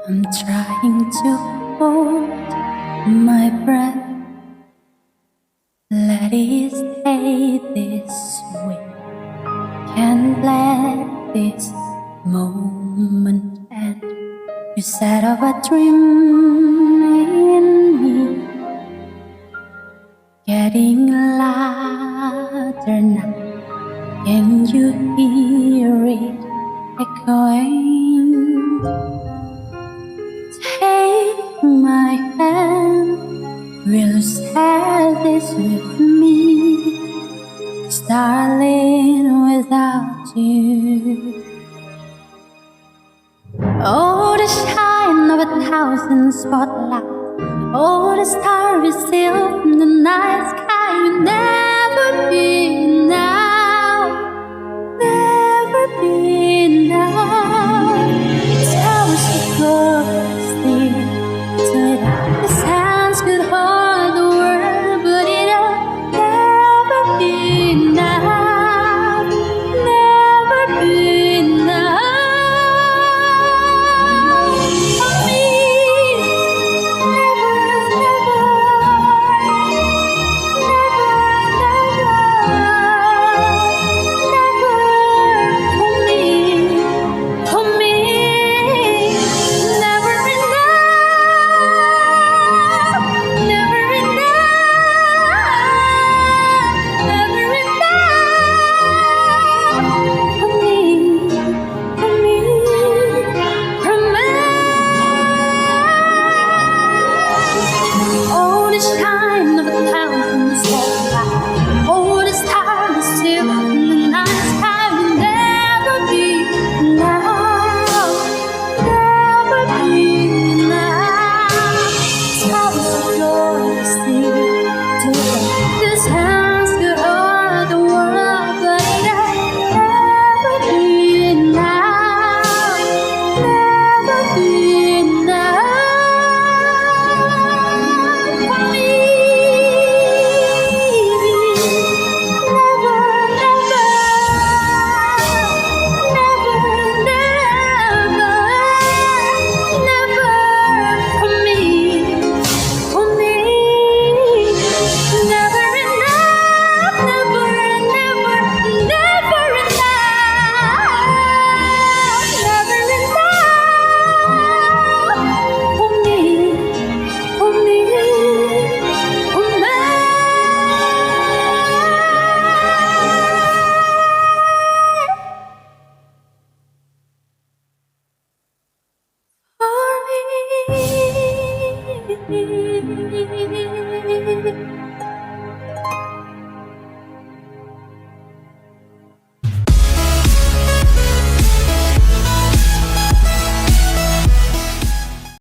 I'm trying to hold my breath. Let it stay this way. Can't let this moment end. You set up a dream in me, getting louder now. Can you hear it echoing? Take my hand, will you share this with me? 'Cause darling, without you, oh, the shine of 1,000 spotlights, oh, the stars still in the night sky. You'll never be enough, never be enough. Tell us the ghosty, so that the sounds could hold the world, but it'll never be enough, never be enough. For me.